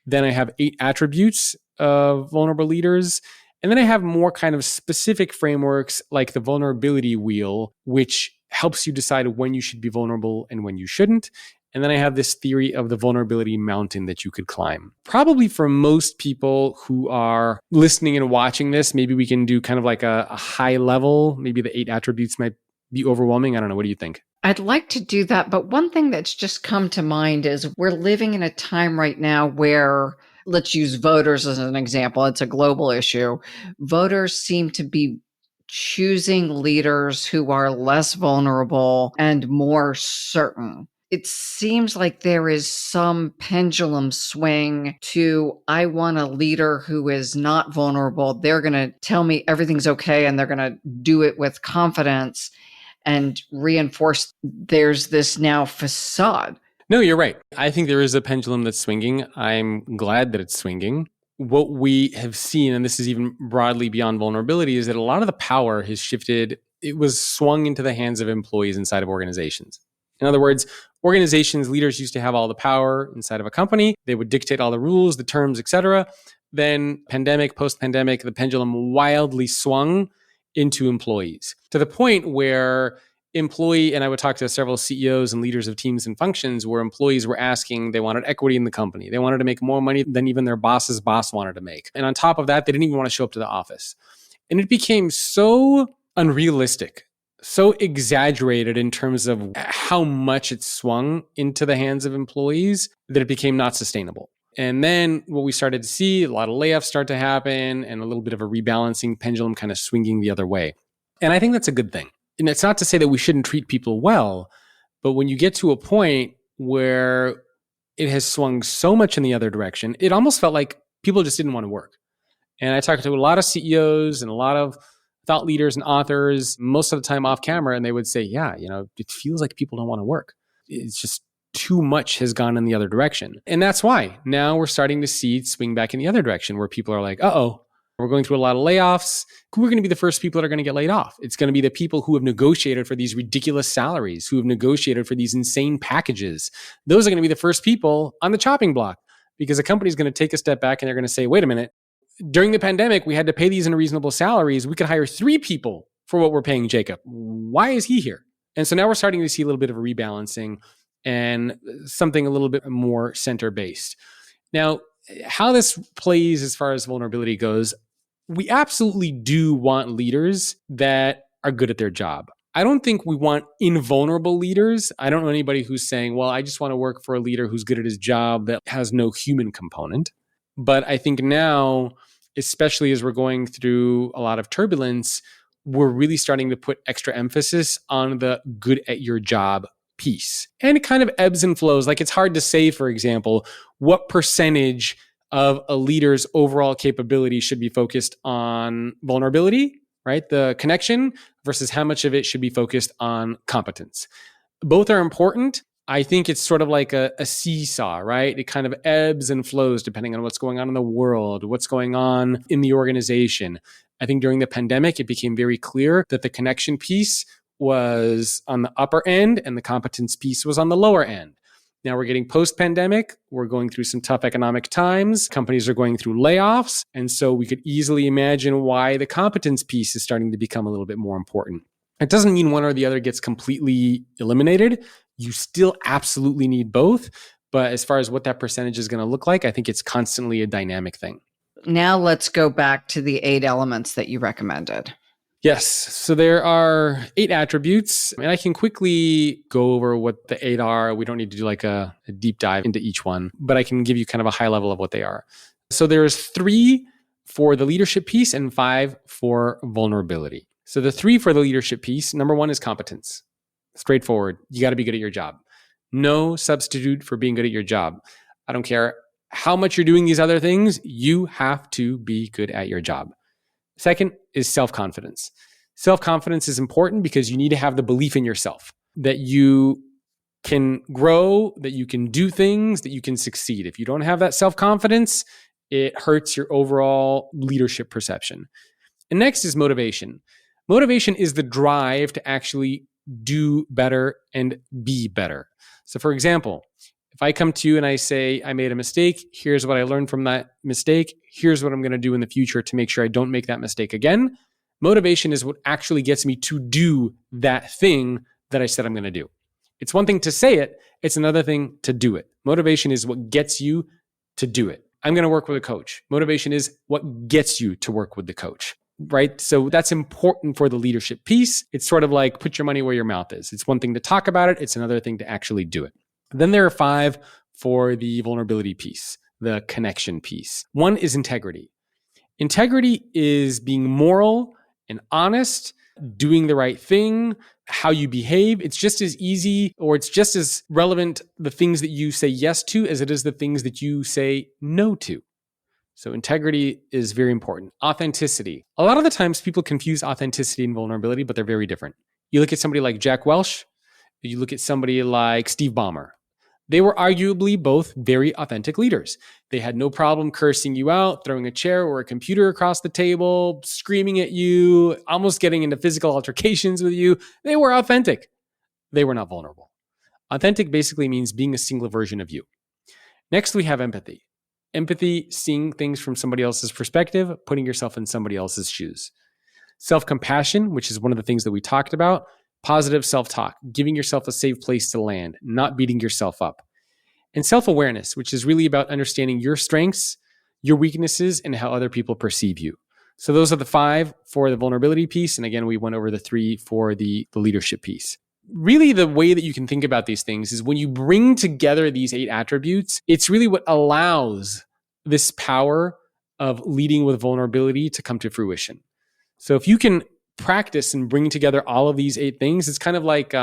Then I have 8 attributes of vulnerable leaders. And then I have more kind of specific frameworks like the vulnerability wheel, which helps you decide when you should be vulnerable and when you shouldn't. And then I have this theory of the vulnerability mountain that you could climb. Probably for most people who are listening and watching this, maybe we can do kind of like a high level. Maybe the 8 attributes might be overwhelming. I don't know. What do you think? I'd like to do that. But one thing that's just come to mind is we're living in a time right now where, let's use voters as an example. It's a global issue. Voters seem to be choosing leaders who are less vulnerable and more certain. It seems like there is some pendulum swing to, I want a leader who is not vulnerable. They're going to tell me everything's okay and they're going to do it with confidence and reinforce there's this now facade. No, you're right. I think there is a pendulum that's swinging. I'm glad that it's swinging. What we have seen, and this is even broadly beyond vulnerability, is that a lot of the power has shifted. It was swung into the hands of employees inside of organizations. In other words, organizations, leaders used to have all the power inside of a company. They would dictate all the rules, the terms, etc. Then post-pandemic, the pendulum wildly swung into employees to the point where and I would talk to several CEOs and leaders of teams and functions where employees were asking, they wanted equity in the company. They wanted to make more money than even their boss's boss wanted to make. And on top of that, they didn't even want to show up to the office. And it became so unrealistic, so exaggerated in terms of how much it swung into the hands of employees that it became not sustainable. And then what we started to see, a lot of layoffs start to happen and a little bit of a rebalancing, pendulum kind of swinging the other way. And I think that's a good thing. And it's not to say that we shouldn't treat people well, but when you get to a point where it has swung so much in the other direction, it almost felt like people just didn't want to work. And I talked to a lot of CEOs and a lot of thought leaders and authors, most of the time off camera, and they would say, yeah, it feels like people don't want to work. It's just too much has gone in the other direction. And that's why now we're starting to see it swing back in the other direction where people are like, we're going through a lot of layoffs. Who are going to be the first people that are going to get laid off? It's going to be the people who have negotiated for these ridiculous salaries, who have negotiated for these insane packages. Those are going to be the first people on the chopping block. because a company is going to take a step back and they're going to say, wait a minute, during the pandemic, we had to pay these unreasonable salaries. We could hire 3 people for what we're paying Jacob. Why is he here? And so now we're starting to see a little bit of a rebalancing and something a little bit more center-based. Now, how this plays as far as vulnerability goes, we absolutely do want leaders that are good at their job. I don't think we want invulnerable leaders. I don't know anybody who's saying, well, I just want to work for a leader who's good at his job that has no human component. But I think now, especially as we're going through a lot of turbulence, we're really starting to put extra emphasis on the good at your job piece. And it kind of ebbs and flows. Like, it's hard to say, for example, what percentage of a leader's overall capability should be focused on vulnerability, right? The connection, versus how much of it should be focused on competence. Both are important. I think it's sort of like a seesaw, right? It kind of ebbs and flows depending on what's going on in the world, what's going on in the organization. I think during the pandemic, it became very clear that the connection piece was on the upper end and the competence piece was on the lower end. Now we're getting post-pandemic. We're going through some tough economic times. Companies are going through layoffs. And so we could easily imagine why the competence piece is starting to become a little bit more important. It doesn't mean one or the other gets completely eliminated. You still absolutely need both. But as far as what that percentage is going to look like, I think it's constantly a dynamic thing. Now let's go back to the 8 elements that you recommended. Yes. So there are 8 attributes, and I can quickly go over what the 8 are. We don't need to do like a deep dive into each one, but I can give you kind of a high level of what they are. So there's 3 for the leadership piece and 5 for vulnerability. So the 3 for the leadership piece, number 1 is competence. Straightforward. You got to be good at your job. No substitute for being good at your job. I don't care how much you're doing these other things, you have to be good at your job. Second is self-confidence. Self-confidence is important because you need to have the belief in yourself that you can grow, that you can do things, that you can succeed. If you don't have that self-confidence, it hurts your overall leadership perception. And next is motivation. Motivation is the drive to actually do better and be better. So for example, if I come to you and I say, I made a mistake, here's what I learned from that mistake, here's what I'm going to do in the future to make sure I don't make that mistake again. Motivation is what actually gets me to do that thing that I said I'm going to do. It's one thing to say it, it's another thing to do it. Motivation is what gets you to do it. I'm going to work with a coach. Motivation is what gets you to work with the coach, right? So that's important for the leadership piece. It's sort of like put your money where your mouth is. It's one thing to talk about it, it's another thing to actually do it. Then there are 5 for the vulnerability piece, the connection piece. 1 is integrity. Integrity is being moral and honest, doing the right thing, how you behave. It's just as easy, or it's just as relevant, the things that you say yes to as it is the things that you say no to. So integrity is very important. Authenticity. A lot of the times people confuse authenticity and vulnerability, but they're very different. You look at somebody like Jack Welch, you look at somebody like Steve Ballmer. They were arguably both very authentic leaders. They had no problem cursing you out, throwing a chair or a computer across the table, screaming at you, almost getting into physical altercations with you. They were authentic. They were not vulnerable. Authentic basically means being a single version of you. Next, we have empathy. Empathy, seeing things from somebody else's perspective, putting yourself in somebody else's shoes. Self-compassion, which is one of the things that we talked about. Positive self-talk, giving yourself a safe place to land, not beating yourself up. And self-awareness, which is really about understanding your strengths, your weaknesses, and how other people perceive you. So those are the 5 for the vulnerability piece. And again, we went over the 3 for the leadership piece. Really, the way that you can think about these things is when you bring together these 8 attributes, it's really what allows this power of leading with vulnerability to come to fruition. So if you can practice and bring together all of these 8 things, it's kind of like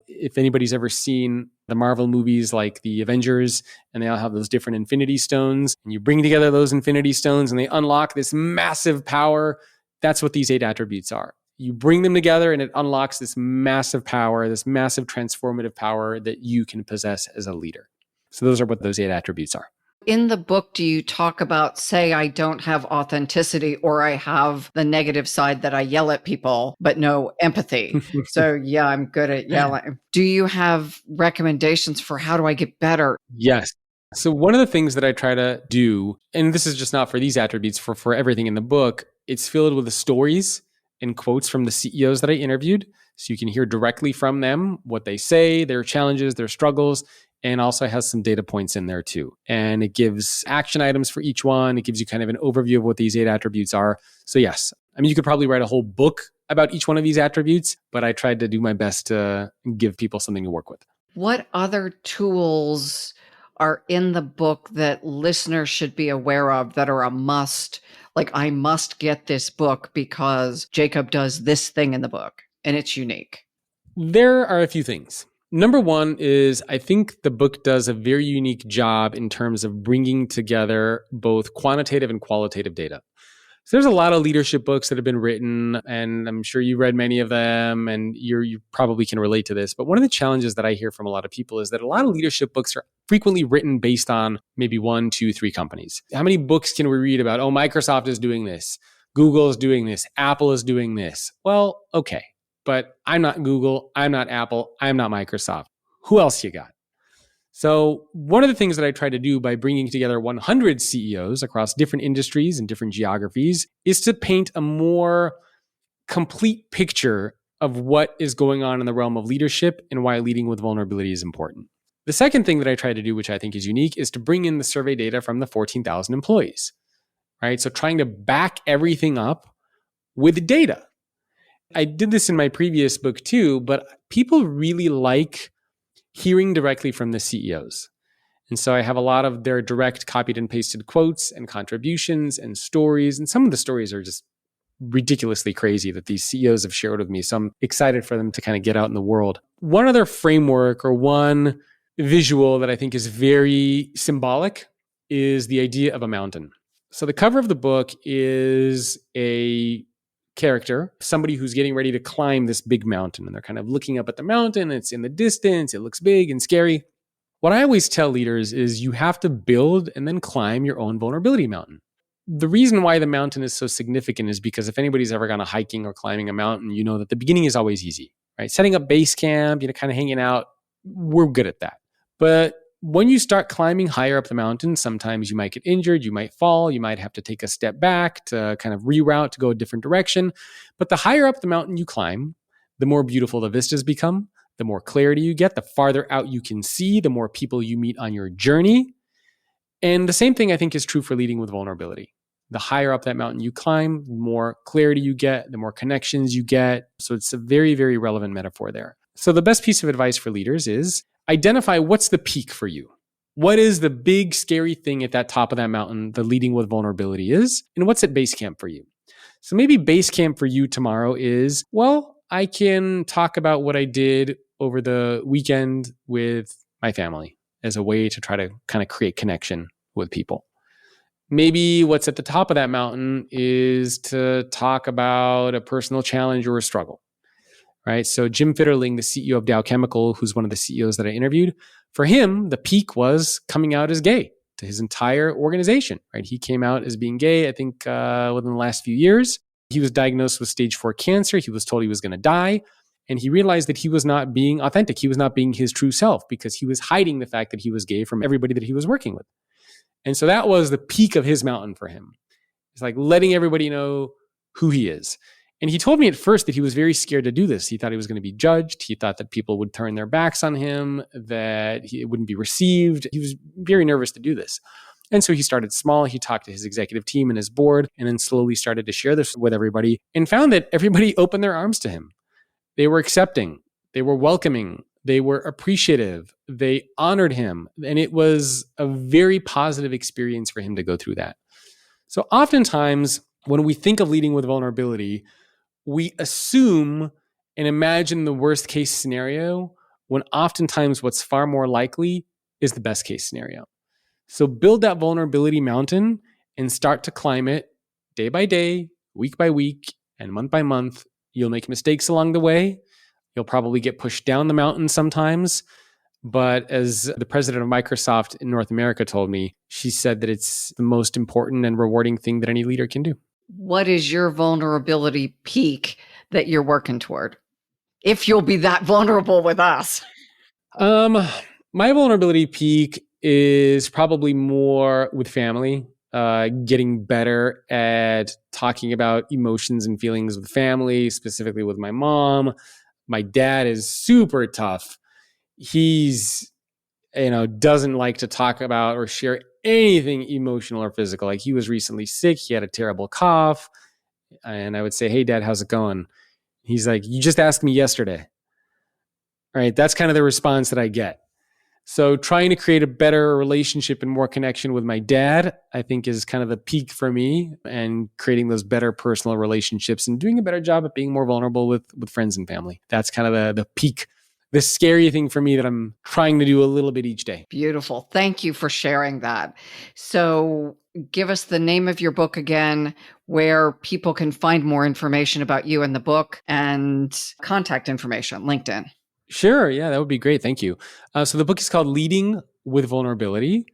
if anybody's ever seen the Marvel movies like the Avengers, and they all have those different Infinity Stones, and you bring together those Infinity Stones and they unlock this massive power. That's what these 8 attributes are. You bring them together and it unlocks this massive power, this massive transformative power that you can possess as a leader. So those are what those 8 attributes are. In the book, do you talk about, say, I don't have authenticity, or I have the negative side that I yell at people, but no empathy? So yeah, I'm good at yelling. Do you have recommendations for how do I get better? Yes. So one of the things that I try to do, and this is just not for these attributes, for everything in the book, it's filled with the stories and quotes from the CEOs that I interviewed. So you can hear directly from them what they say, their challenges, their struggles, and also has some data points in there too. And it gives action items for each one. It gives you kind of an overview of what these 8 attributes are. So yes, I mean, you could probably write a whole book about each one of these attributes, but I tried to do my best to give people something to work with. What other tools are in the book that listeners should be aware of that are a must? Like, I must get this book because Jacob does this thing in the book and it's unique. There are a few things. Number one is I think the book does a very unique job in terms of bringing together both quantitative and qualitative data. So there's a lot of leadership books that have been written, and I'm sure you read many of them, and you probably can relate to this. But one of the challenges that I hear from a lot of people is that a lot of leadership books are frequently written based on maybe 1, 2, 3 companies. How many books can we read about, oh, Microsoft is doing this, Google is doing this, Apple is doing this? Well, okay, but I'm not Google, I'm not Apple, I'm not Microsoft. Who else you got? So one of the things that I try to do by bringing together 100 CEOs across different industries and different geographies is to paint a more complete picture of what is going on in the realm of leadership and why leading with vulnerability is important. The second thing that I try to do, which I think is unique, is to bring in the survey data from the 14,000 employees, right? So trying to back everything up with data. I did this in my previous book too, but people really like hearing directly from the CEOs. And so I have a lot of their direct copied and pasted quotes and contributions and stories. And some of the stories are just ridiculously crazy that these CEOs have shared with me. So I'm excited for them to kind of get out in the world. One other framework or one visual that I think is very symbolic is the idea of a mountain. So the cover of the book is a character, somebody who's getting ready to climb this big mountain, and they're kind of looking up at the mountain. It's in the distance. It looks big and scary. What I always tell leaders is you have to build and then climb your own vulnerability mountain. The reason why the mountain is so significant is because if anybody's ever gone hiking or climbing a mountain, you know that the beginning is always easy, right? Setting up base camp, kind of hanging out, we're good at that. But when you start climbing higher up the mountain, sometimes you might get injured, you might fall, you might have to take a step back to kind of reroute to go a different direction. But the higher up the mountain you climb, the more beautiful the vistas become, the more clarity you get, the farther out you can see, the more people you meet on your journey. And the same thing I think is true for leading with vulnerability. The higher up that mountain you climb, the more clarity you get, the more connections you get. So it's a very, very relevant metaphor there. So the best piece of advice for leaders is identify what's the peak for you. What is the big scary thing at that top of that mountain, the leading with vulnerability is, and what's at base camp for you? So maybe base camp for you tomorrow is, well, I can talk about what I did over the weekend with my family as a way to try to kind of create connection with people. Maybe what's at the top of that mountain is to talk about a personal challenge or a struggle. Right. So Jim Fitterling, the CEO of Dow Chemical, who's one of the CEOs that I interviewed, for him, the peak was coming out as gay to his entire organization. Right. He came out as being gay, I think, within the last few years. He was diagnosed with stage 4 cancer. He was told he was going to die. And he realized that he was not being authentic. He was not being his true self because he was hiding the fact that he was gay from everybody that he was working with. And so that was the peak of his mountain for him. It's like letting everybody know who he is. And he told me at first that he was very scared to do this. He thought he was going to be judged. He thought that people would turn their backs on him, that it wouldn't be received. He was very nervous to do this. And so he started small. He talked to his executive team and his board, and then slowly started to share this with everybody and found that everybody opened their arms to him. They were accepting. They were welcoming. They were appreciative. They honored him. And it was a very positive experience for him to go through that. So oftentimes, when we think of leading with vulnerability, we assume and imagine the worst case scenario when oftentimes what's far more likely is the best case scenario. So build that vulnerability mountain and start to climb it day by day, week by week, and month by month. You'll make mistakes along the way. You'll probably get pushed down the mountain sometimes. But as the president of Microsoft in North America told me, she said that it's the most important and rewarding thing that any leader can do. What is your vulnerability peak that you're working toward? If you'll be that vulnerable with us. My vulnerability peak is probably more with family, getting better at talking about emotions and feelings with family, specifically with my mom. My dad is super tough. He's, doesn't like to talk about or share anything emotional or physical. Like, he was recently sick. He had a terrible cough. And I would say, "Hey, Dad, how's it going?" He's like, "You just asked me yesterday." All right. That's kind of the response that I get. So trying to create a better relationship and more connection with my dad, I think, is kind of the peak for me, and creating those better personal relationships and doing a better job at being more vulnerable with friends and family. That's kind of the peak, the scary thing for me that I'm trying to do a little bit each day. Beautiful. Thank you for sharing that. So give us the name of your book again, where people can find more information about you and the book, and contact information, LinkedIn. Sure. Yeah, that would be great. Thank you. So the book is called Leading with Vulnerability,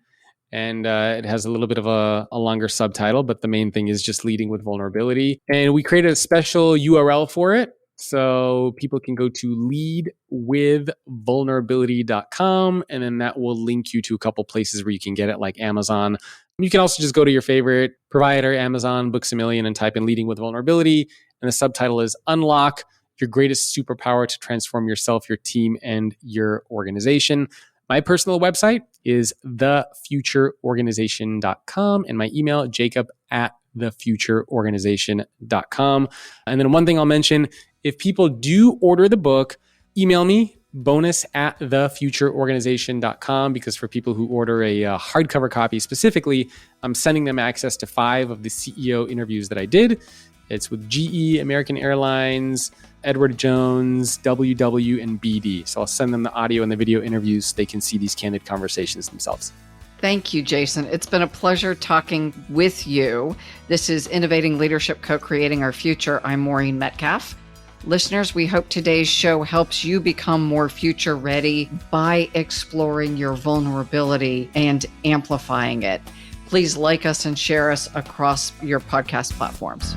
and it has a little bit of a longer subtitle, but the main thing is just leading with vulnerability. And we created a special URL for it, so people can go to leadwithvulnerability.com, and then that will link you to a couple places where you can get it, like Amazon. You can also just go to your favorite provider, Amazon, Books A Million, and type in Leading with Vulnerability. And the subtitle is Unlock Your Greatest Superpower to Transform Yourself, Your Team, and Your Organization. My personal website is thefutureorganization.com, and my email, jacob@thefutureorganization.com. And then one thing I'll mention, if people do order the book, email me, bonus@thefutureorganization.com, because for people who order a hardcover copy specifically, I'm sending them access to 5 of the CEO interviews that I did. It's with GE, American Airlines, Edward Jones, WW, and BD. So I'll send them the audio and the video interviews so they can see these candid conversations themselves. Thank you, Jason. It's been a pleasure talking with you. This is Innovating Leadership, Co-Creating Our Future. I'm Maureen Metcalf. Listeners, we hope today's show helps you become more future ready by exploring your vulnerability and amplifying it. Please like us and share us across your podcast platforms.